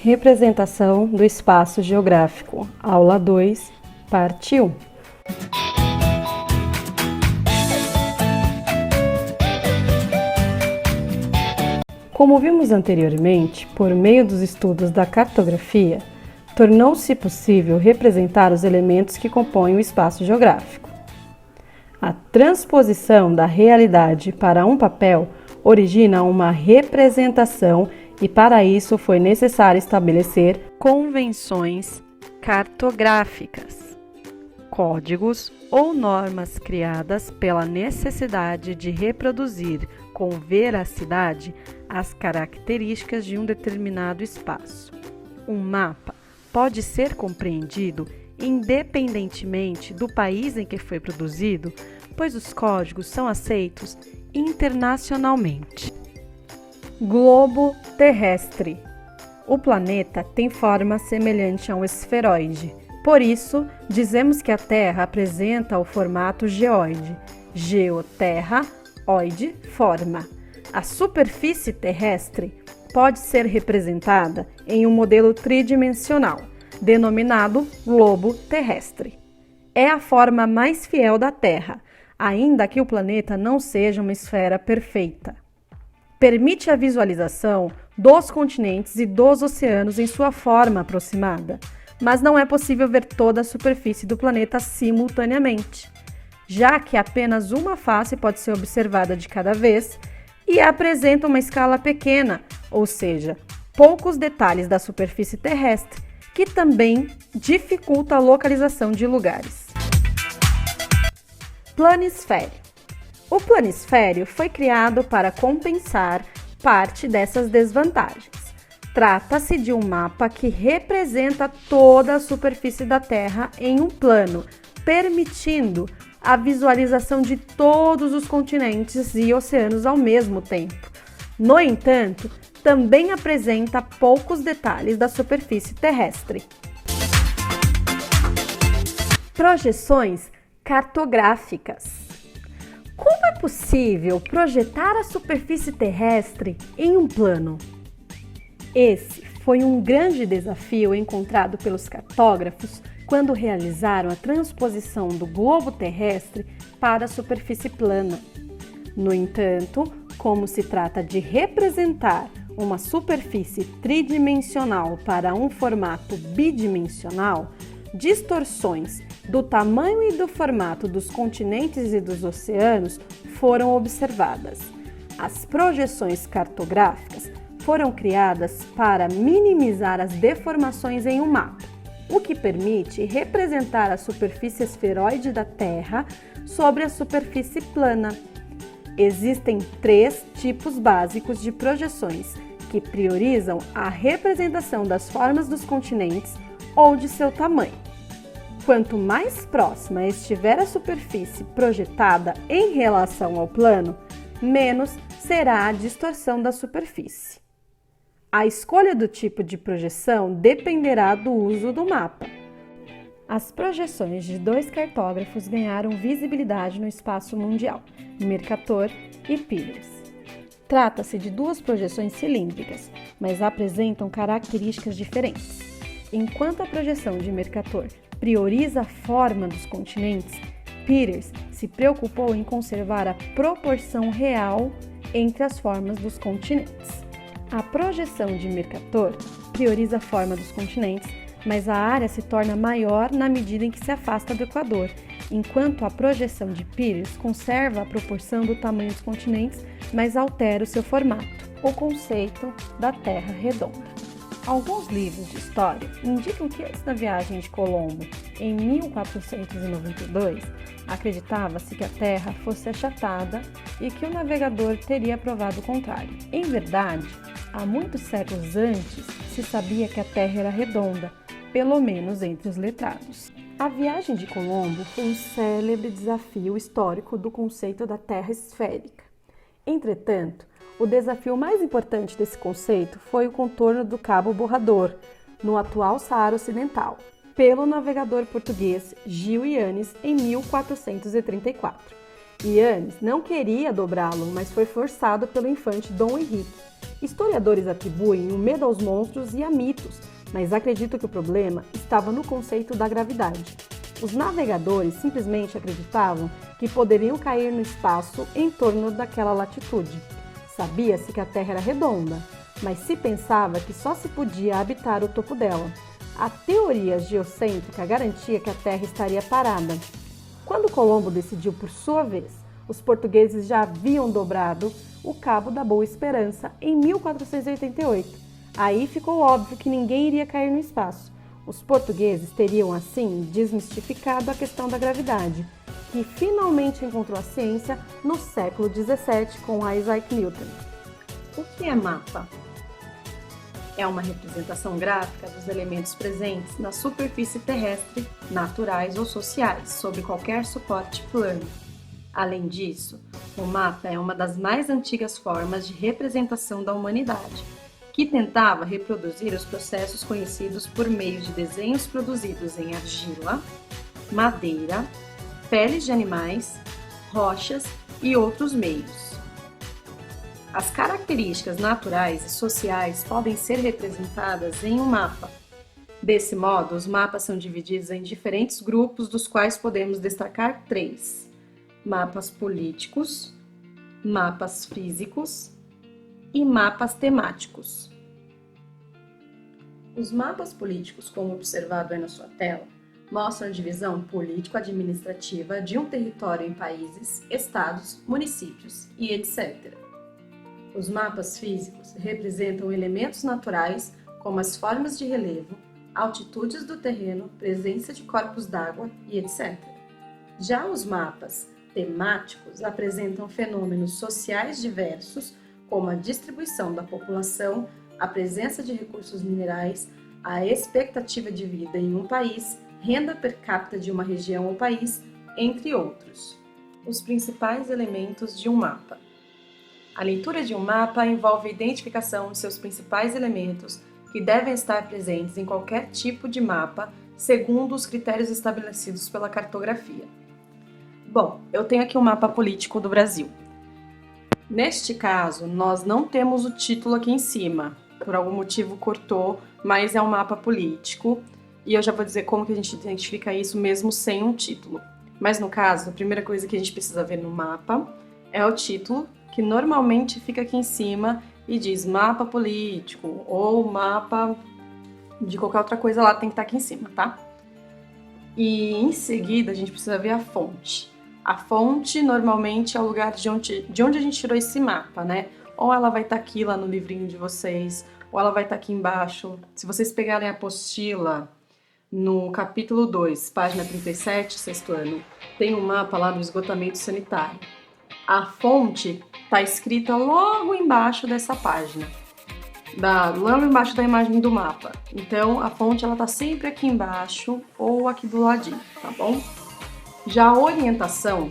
Representação do espaço geográfico, aula 2, parte 1. Como vimos anteriormente, por meio dos estudos da cartografia, tornou-se possível representar os elementos que compõem o espaço geográfico. A transposição da realidade para um papel origina uma representação e para isso foi necessário estabelecer convenções cartográficas, códigos ou normas criadas pela necessidade de reproduzir com veracidade as características de um determinado espaço. Um mapa pode ser compreendido independentemente do país em que foi produzido, pois os códigos são aceitos internacionalmente. Globo terrestre. O planeta tem forma semelhante a um esferoide. Por isso, dizemos que a Terra apresenta o formato geoide. Geoterra, oide, forma. A superfície terrestre pode ser representada em um modelo tridimensional, denominado globo terrestre. É a forma mais fiel da Terra, ainda que o planeta não seja uma esfera perfeita. Permite a visualização dos continentes e dos oceanos em sua forma aproximada, mas não é possível ver toda a superfície do planeta simultaneamente, já que apenas uma face pode ser observada de cada vez e apresenta uma escala pequena, ou seja, poucos detalhes da superfície terrestre, que também dificulta a localização de lugares. Planisfério. O planisfério foi criado para compensar parte dessas desvantagens. Trata-se de um mapa que representa toda a superfície da Terra em um plano, permitindo a visualização de todos os continentes e oceanos ao mesmo tempo. No entanto, também apresenta poucos detalhes da superfície terrestre. Projeções cartográficas. Como é possível projetar a superfície terrestre em um plano? Esse foi um grande desafio encontrado pelos cartógrafos quando realizaram a transposição do globo terrestre para a superfície plana. No entanto, como se trata de representar uma superfície tridimensional para um formato bidimensional, distorções do tamanho e do formato dos continentes e dos oceanos foram observadas. As projeções cartográficas foram criadas para minimizar as deformações em um mapa, o que permite representar a superfície esferoide da Terra sobre a superfície plana. Existem 3 tipos básicos de projeções que priorizam a representação das formas dos continentes ou de seu tamanho. Quanto mais próxima estiver a superfície projetada em relação ao plano, menos será a distorção da superfície. A escolha do tipo de projeção dependerá do uso do mapa. As projeções de 2 cartógrafos ganharam visibilidade no espaço mundial, Mercator e Pires. Trata-se de 2 projeções cilíndricas, mas apresentam características diferentes. Enquanto a projeção de Mercator prioriza a forma dos continentes, Peters se preocupou em conservar a proporção real entre as formas dos continentes. A projeção de Mercator prioriza a forma dos continentes, mas a área se torna maior na medida em que se afasta do Equador, enquanto a projeção de Peters conserva a proporção do tamanho dos continentes, mas altera o seu formato, o conceito da Terra redonda. Alguns livros de história indicam que antes da viagem de Colombo, em 1492, acreditava-se que a Terra fosse achatada e que o navegador teria provado o contrário. Em verdade, há muitos séculos antes se sabia que a Terra era redonda, pelo menos entre os letrados. A viagem de Colombo foi um célebre desafio histórico do conceito da Terra esférica. Entretanto, o desafio mais importante desse conceito foi o contorno do Cabo Borrador, no atual Saara Ocidental, pelo navegador português Gil Yanes em 1434. Yannes não queria dobrá-lo, mas foi forçado pelo infante Dom Henrique. Historiadores atribuem o medo aos monstros e a mitos, mas acreditam que o problema estava no conceito da gravidade. Os navegadores simplesmente acreditavam que poderiam cair no espaço em torno daquela latitude. Sabia-se que a Terra era redonda, mas se pensava que só se podia habitar o topo dela. A teoria geocêntrica garantia que a Terra estaria parada. Quando Colombo decidiu por sua vez, os portugueses já haviam dobrado o Cabo da Boa Esperança em 1488. Aí ficou óbvio que ninguém iria cair no espaço. Os portugueses teriam, assim, desmistificado a questão da gravidade, que finalmente encontrou a ciência no século XVII com Isaac Newton. O que é mapa? É uma representação gráfica dos elementos presentes na superfície terrestre, naturais ou sociais, sobre qualquer suporte plano. Além disso, o mapa é uma das mais antigas formas de representação da humanidade, que tentava reproduzir os processos conhecidos por meio de desenhos produzidos em argila, madeira, peles de animais, rochas e outros meios. As características naturais e sociais podem ser representadas em um mapa. Desse modo, os mapas são divididos em diferentes grupos, dos quais podemos destacar 3: mapas políticos, mapas físicos e mapas temáticos. Os mapas políticos, como observado aí na sua tela, mostram a divisão político-administrativa de um território em países, estados, municípios e etc. Os mapas físicos representam elementos naturais, como as formas de relevo, altitudes do terreno, presença de corpos d'água e etc. Já os mapas temáticos apresentam fenômenos sociais diversos, como a distribuição da população, a presença de recursos minerais, a expectativa de vida em um país, renda per capita de uma região ou país, entre outros. Os principais elementos de um mapa. A leitura de um mapa envolve a identificação de seus principais elementos que devem estar presentes em qualquer tipo de mapa, segundo os critérios estabelecidos pela cartografia. Bom, eu tenho aqui um mapa político do Brasil. Neste caso, nós não temos o título aqui em cima, por algum motivo cortou, mas é um mapa político e eu já vou dizer como que a gente identifica isso mesmo sem um título. Mas no caso, a primeira coisa que a gente precisa ver no mapa é o título, que normalmente fica aqui em cima e diz mapa político ou mapa de qualquer outra coisa lá, tem que estar aqui em cima, tá? E em seguida a gente precisa ver a fonte. A fonte normalmente é o lugar de onde a gente tirou esse mapa, né? Ou ela vai estar aqui lá no livrinho de vocês, ou ela vai estar aqui embaixo. Se vocês pegarem a apostila no capítulo 2, página 37, sexto ano, tem um mapa lá do esgotamento sanitário. A fonte está escrita logo embaixo dessa página, logo embaixo da imagem do mapa. Então, a fonte ela está sempre aqui embaixo ou aqui do ladinho, tá bom? Já a orientação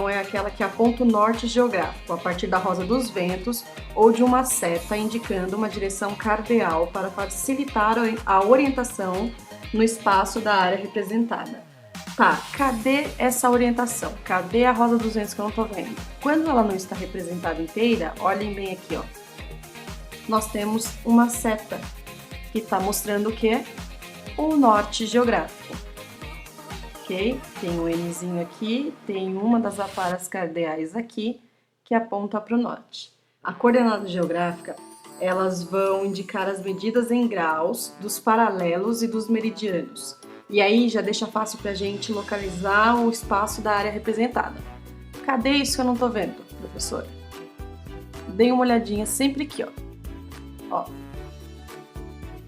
é aquela que aponta o norte geográfico, a partir da rosa dos ventos ou de uma seta indicando uma direção cardeal para facilitar a orientação no espaço da área representada. Tá, cadê essa orientação? Cadê a rosa dos ventos que eu não tô vendo? Quando ela não está representada inteira, olhem bem aqui, ó. Nós temos uma seta que está mostrando o quê? O norte geográfico. Ok? Tem um Nzinho aqui, tem uma das aparas cardeais aqui que aponta para o norte. A coordenada geográfica, elas vão indicar as medidas em graus dos paralelos e dos meridianos. E aí já deixa fácil para a gente localizar o espaço da área representada. Cadê isso que eu não tô vendo, professora? Dê uma olhadinha sempre aqui, ó.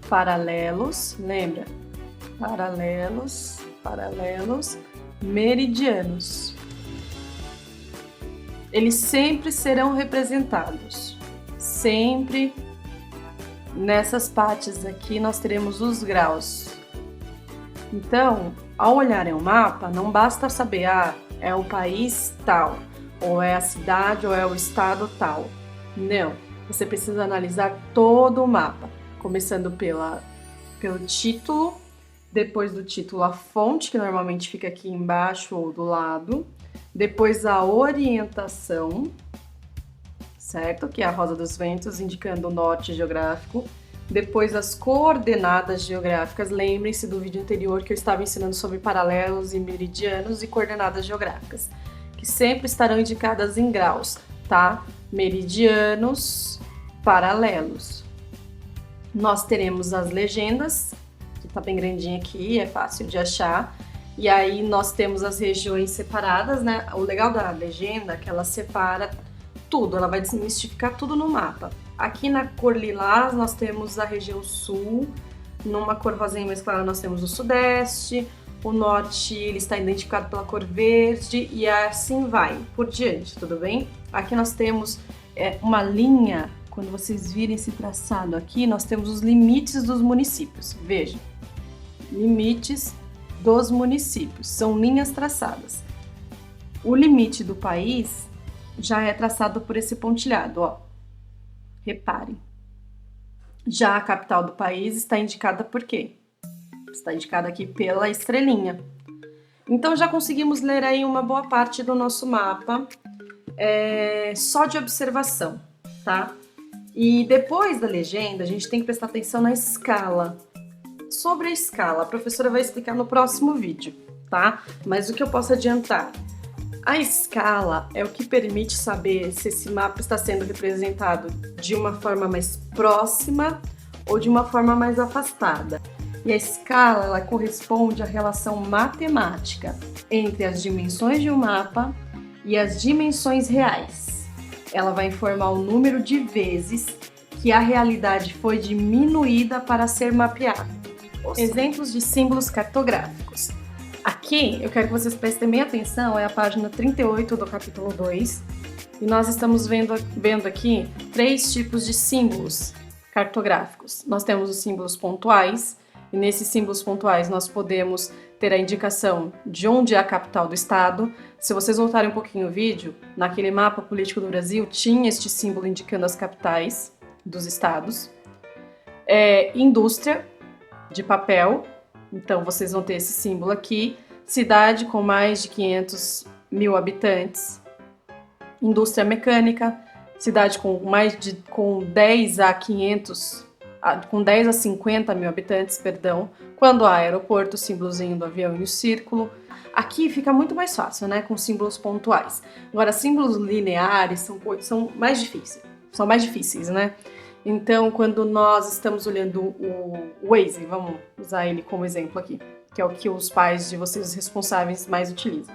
Paralelos, lembra? Paralelos, meridianos. Eles sempre serão representados. Sempre nessas partes aqui nós teremos os graus. Então, ao olhar em um mapa, não basta saber, é o país tal, ou é a cidade, ou é o estado tal. Não, você precisa analisar todo o mapa, começando pelo título, depois do título a fonte, que normalmente fica aqui embaixo ou do lado, depois a orientação, certo? Que é a rosa dos ventos, indicando o norte geográfico. Depois as coordenadas geográficas. Lembrem-se do vídeo anterior que eu estava ensinando sobre paralelos e meridianos e coordenadas geográficas, que sempre estarão indicadas em graus, tá? Meridianos, paralelos. Nós teremos as legendas, que tá bem grandinha aqui, é fácil de achar. E aí nós temos as regiões separadas, né? O legal da legenda é que ela separa tudo, ela vai desmistificar tudo no mapa. Aqui na cor lilás nós temos a região sul, numa cor rosinha mais clara nós temos o sudeste, o norte ele está identificado pela cor verde e assim vai por diante, tudo bem? Aqui nós temos uma linha, quando vocês virem esse traçado aqui, nós temos os limites dos municípios. Veja, limites dos municípios, são linhas traçadas. O limite do país já é traçado por esse pontilhado, ó. Reparem. Já a capital do país está indicada por quê? Está indicada aqui pela estrelinha. Então já conseguimos ler aí uma boa parte do nosso mapa, só de observação, tá? E depois da legenda, a gente tem que prestar atenção na escala. Sobre a escala, a professora vai explicar no próximo vídeo, tá? Mas o que eu posso adiantar? A escala é o que permite saber se esse mapa está sendo representado de uma forma mais próxima ou de uma forma mais afastada. E a escala ela corresponde à relação matemática entre as dimensões de um mapa e as dimensões reais. Ela vai informar o número de vezes que a realidade foi diminuída para ser mapeada. Exemplos de símbolos cartográficos. Aqui, eu quero que vocês prestem bem atenção, é a página 38 do capítulo 2, e nós estamos vendo aqui 3 tipos de símbolos cartográficos. Nós temos os símbolos pontuais, e nesses símbolos pontuais nós podemos ter a indicação de onde é a capital do estado. Se vocês voltarem um pouquinho o vídeo, naquele mapa político do Brasil tinha este símbolo indicando as capitais dos estados. Indústria de papel, então vocês vão ter esse símbolo aqui. Cidade com mais de 500 mil habitantes. Indústria mecânica, cidade com 10 a 50 mil habitantes, perdão. Quando há aeroporto, o símbolozinho do avião e o círculo. Aqui fica muito mais fácil, né, com símbolos pontuais. Agora, símbolos lineares são mais difíceis, né? Então, quando nós estamos olhando o Waze, vamos usar ele como exemplo aqui, que é o que os pais de vocês responsáveis mais utilizam.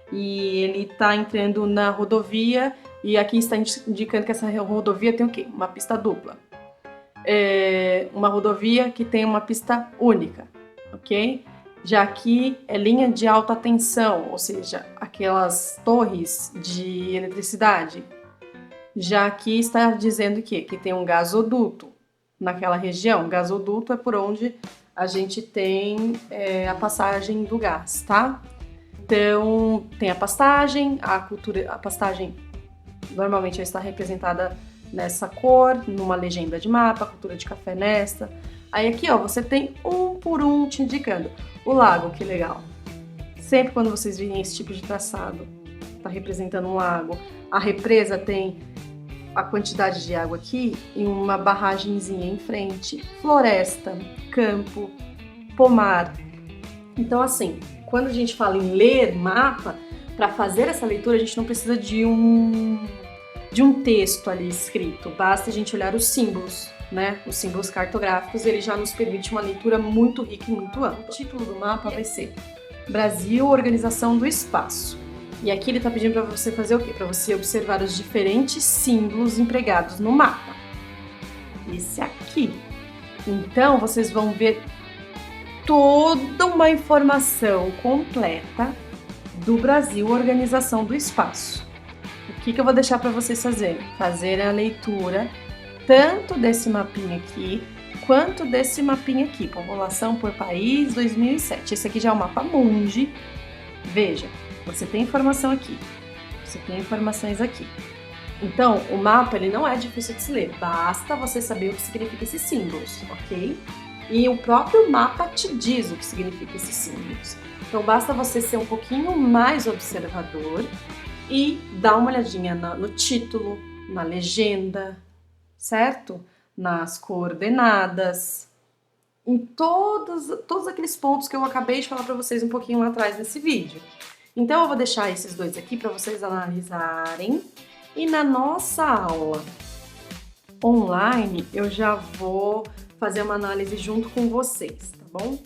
E ele está entrando na rodovia e aqui está indicando que essa rodovia tem o quê? Uma pista dupla. Uma rodovia que tem uma pista única, ok? Já aqui é linha de alta tensão, ou seja, aquelas torres de eletricidade. Já aqui está dizendo que tem um gasoduto naquela região. Gasoduto é por onde a gente tem a passagem do gás, tá? Então, tem a pastagem, a pastagem normalmente está representada nessa cor, numa legenda de mapa, a cultura de café nesta. Aí aqui, ó, você tem um por um te indicando. O lago, que legal. Sempre quando vocês virem esse tipo de traçado, tá representando um lago. A represa tem a quantidade de água aqui em uma barragenzinha em frente. Floresta, campo, pomar. Então, assim, quando a gente fala em ler mapa, para fazer essa leitura a gente não precisa de um texto ali escrito, basta a gente olhar os símbolos, né? Os símbolos cartográficos, ele já nos permite uma leitura muito rica e muito ampla. O título do mapa vai ser Brasil, Organização do Espaço. E aqui ele está pedindo para você fazer o quê? Para você observar os diferentes símbolos empregados no mapa. Esse aqui. Então, vocês vão ver toda uma informação completa do Brasil, Organização do Espaço. O que eu vou deixar para vocês fazerem? Fazerem a leitura tanto desse mapinha aqui, quanto desse mapinha aqui, População por País 2007. Esse aqui já é o mapa mundi. Veja, você tem informação aqui, você tem informações aqui. Então, o mapa ele não é difícil de se ler, basta você saber o que significa esses símbolos, ok? E o próprio mapa te diz o que significa esses símbolos. Então basta você ser um pouquinho mais observador e dar uma olhadinha no título, na legenda, certo? Nas coordenadas, em todos aqueles pontos que eu acabei de falar para vocês um pouquinho lá atrás nesse vídeo. Então eu vou deixar esses dois aqui para vocês analisarem e na nossa aula online eu já vou fazer uma análise junto com vocês, tá bom?